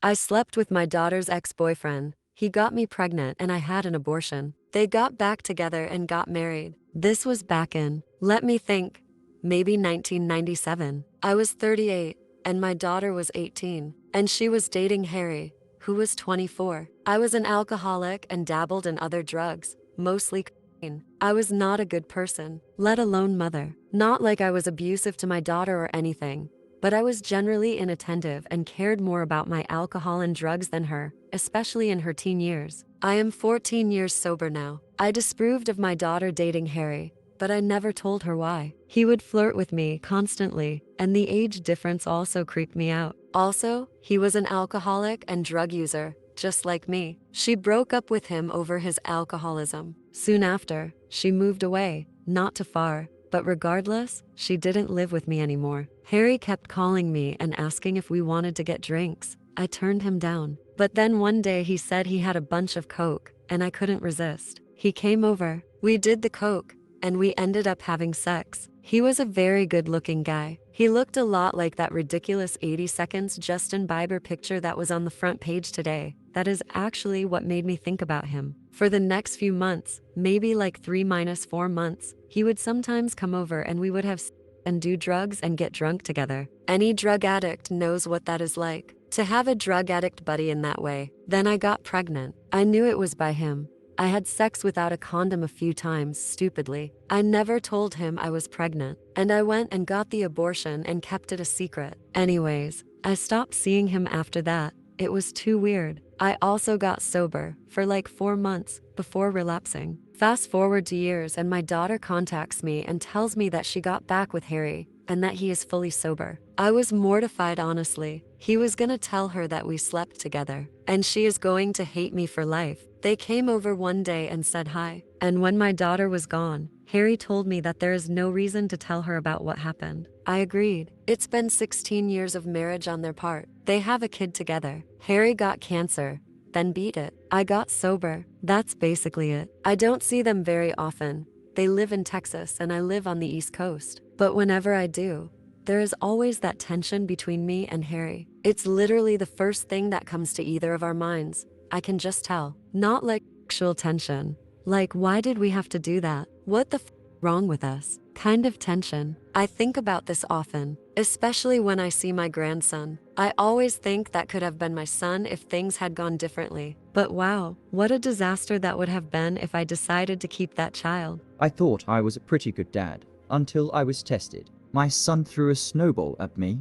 I slept with my daughter's ex-boyfriend. He got me pregnant and I had an abortion. They got back together and got married. This was back in, let me think, maybe 1997. I was 38 and my daughter was 18, and she was dating Harry, who was 24. I was an alcoholic and dabbled in other drugs, mostly cocaine. I was not a good person, let alone mother. Not like I was abusive to my daughter or anything, but I was generally inattentive and cared more about my alcohol and drugs than her, especially in her teen years. I am 14 years sober now. I disapproved of my daughter dating Harry, but I never told her why. He would flirt with me constantly, and the age difference also creeped me out. Also, he was an alcoholic and drug user, just like me. She broke up with him over his alcoholism. Soon after, she moved away, not too far, but regardless, she didn't live with me anymore. Harry kept calling me and asking if we wanted to get drinks. I turned him down. But then one day he said he had a bunch of coke, and I couldn't resist. He came over, we did the coke, and we ended up having sex. He was a very good-looking guy. He looked a lot like that ridiculous 80 Seconds Justin Bieber picture that was on the front page today. That is actually what made me think about him. For the next few months, maybe like 3-4 months, he would sometimes come over and we would have sex and do drugs and get drunk together. Any drug addict knows what that is like, to have a drug addict buddy in that way. Then I got pregnant. I knew it was by him. I had sex without a condom a few times, stupidly. I never told him I was pregnant, and I went and got the abortion and kept it a secret. Anyways, I stopped seeing him after that. It was too weird. I also got sober for like 4 months before relapsing. Fast forward to years and my daughter contacts me and tells me that she got back with Harry and that he is fully sober. I was mortified, honestly. He was gonna tell her that we slept together, and she is going to hate me for life. They came over one day and said hi. And when my daughter was gone, Harry told me that there is no reason to tell her about what happened. I agreed. It's been 16 years of marriage on their part. They have a kid together. Harry got cancer, then beat it. I got sober. That's basically it. I don't see them very often. They live in Texas and I live on the East Coast. But whenever I do, there is always that tension between me and Harry. It's literally the first thing that comes to either of our minds. I can just tell. Not like actual tension. Like, why did we have to do that? What the wrong with us? Kind of tension. I think about this often, especially when I see my grandson. I always think that could have been my son if things had gone differently. But wow, what a disaster that would have been if I decided to keep that child. I thought I was a pretty good dad, until I was tested. My son threw a snowball at me,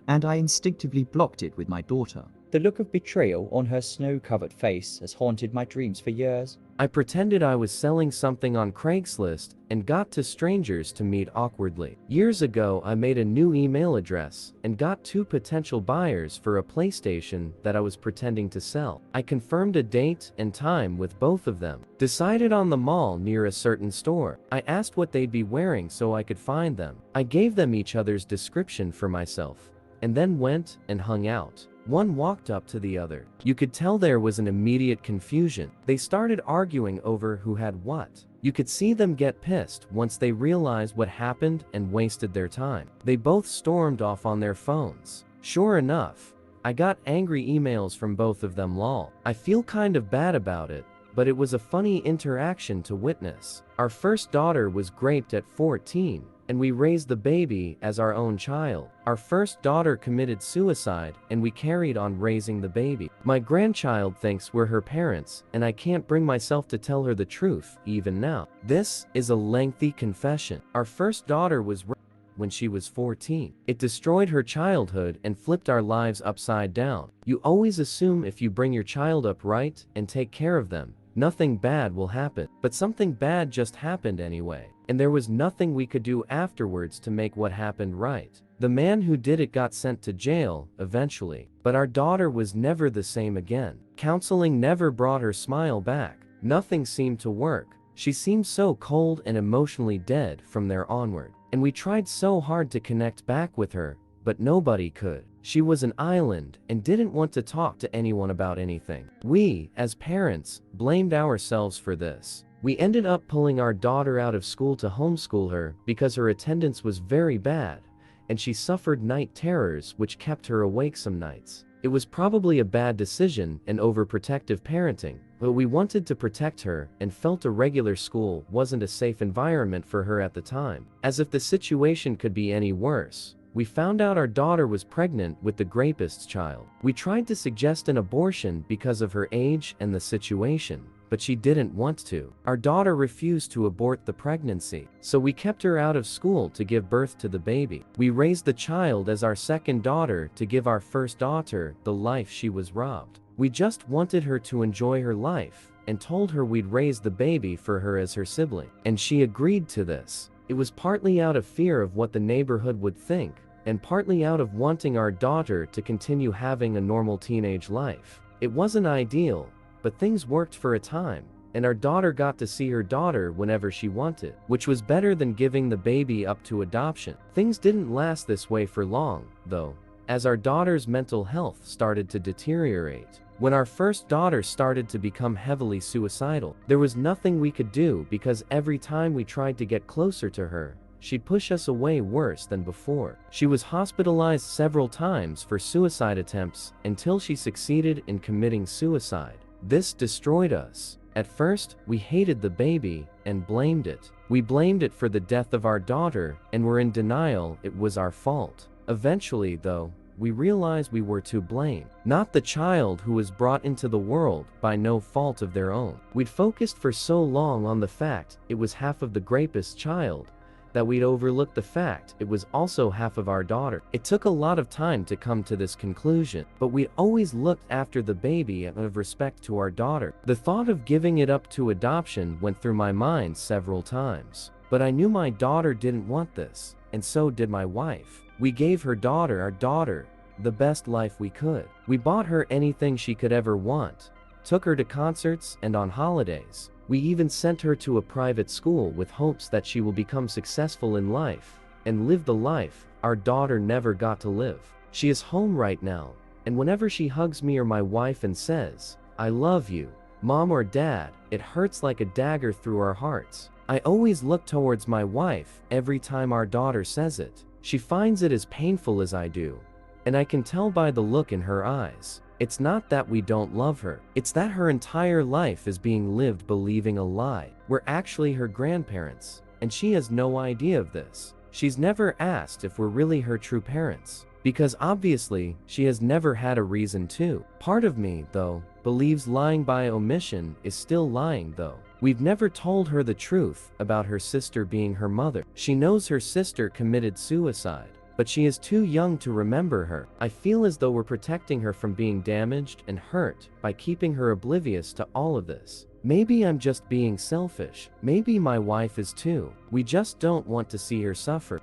and I instinctively blocked it with my daughter. The look of betrayal on her snow-covered face has haunted my dreams for years. I pretended I was selling something on Craigslist and got to strangers to meet awkwardly. Years ago, I made a new email address and got 2 potential buyers for a PlayStation that I was pretending to sell. I confirmed a date and time with both of them. Decided on the mall near a certain store. I asked what they'd be wearing so I could find them. I gave them each other's description for myself, and then went and hung out. One walked up to the other. You could tell there was an immediate confusion. They started arguing over who had what. You could see them get pissed once they realized what happened and wasted their time. They both stormed off on their phones. Sure enough, I got angry emails from both of them. Lol. I feel kind of bad about it, but it was a funny interaction to witness. Our first daughter was raped at 14. And we raised the baby as our own child. Our first daughter committed suicide, and we carried on raising the baby. My grandchild thinks we're her parents, and I can't bring myself to tell her the truth, even now. This is a lengthy confession. Our first daughter was raped when she was 14. It destroyed her childhood and flipped our lives upside down. You always assume if you bring your child up right and take care of them, nothing bad will happen. But something bad just happened anyway. And there was nothing we could do afterwards to make what happened right. The man who did it got sent to jail, eventually. But our daughter was never the same again. Counseling never brought her smile back. Nothing seemed to work. She seemed so cold and emotionally dead from there onward. And we tried so hard to connect back with her, but nobody could. She was an island and didn't want to talk to anyone about anything. We, as parents, blamed ourselves for this. We ended up pulling our daughter out of school to homeschool her because her attendance was very bad, and she suffered night terrors which kept her awake some nights. It was probably a bad decision and overprotective parenting, but we wanted to protect her and felt a regular school wasn't a safe environment for her at the time. As if the situation could be any worse, we found out our daughter was pregnant with the rapist's child. We tried to suggest an abortion because of her age and the situation, but she didn't want to. Our daughter refused to abort the pregnancy, so we kept her out of school to give birth to the baby. We raised the child as our second daughter to give our first daughter the life she was robbed. We just wanted her to enjoy her life and told her we'd raise the baby for her as her sibling. And she agreed to this. It was partly out of fear of what the neighborhood would think, and partly out of wanting our daughter to continue having a normal teenage life. It wasn't ideal, but things worked for a time, and our daughter got to see her daughter whenever she wanted, which was better than giving the baby up to adoption. Things didn't last this way for long, though, as our daughter's mental health started to deteriorate. When our first daughter started to become heavily suicidal, there was nothing we could do because every time we tried to get closer to her, she'd push us away worse than before. She was hospitalized several times for suicide attempts until she succeeded in committing suicide. This destroyed us. At first, we hated the baby and blamed it. We blamed it for the death of our daughter and were in denial it was our fault. Eventually, though, we realized we were to blame, not the child who was brought into the world by no fault of their own. We'd focused for so long on the fact it was half of the rapist's child that we'd overlooked the fact it was also half of our daughter. It took a lot of time to come to this conclusion, but we'd always looked after the baby out of respect to our daughter. The thought of giving it up to adoption went through my mind several times, but I knew my daughter didn't want this, and so did my wife. We gave our daughter, the best life we could. We bought her anything she could ever want, took her to concerts and on holidays. We even sent her to a private school with hopes that she will become successful in life and live the life our daughter never got to live. She is home right now, and whenever she hugs me or my wife and says, "I love you, Mom or Dad," it hurts like a dagger through our hearts. I always look towards my wife every time our daughter says it. She finds it as painful as I do, and I can tell by the look in her eyes. It's not that we don't love her, it's that her entire life is being lived believing a lie. We're actually her grandparents, and she has no idea of this. She's never asked if we're really her true parents, because obviously she has never had a reason to. Part of me, though, believes lying by omission is still lying though. We've never told her the truth about her sister being her mother. She knows her sister committed suicide, but she is too young to remember her. I feel as though we're protecting her from being damaged and hurt by keeping her oblivious to all of this. Maybe I'm just being selfish. Maybe my wife is too. We just don't want to see her suffer.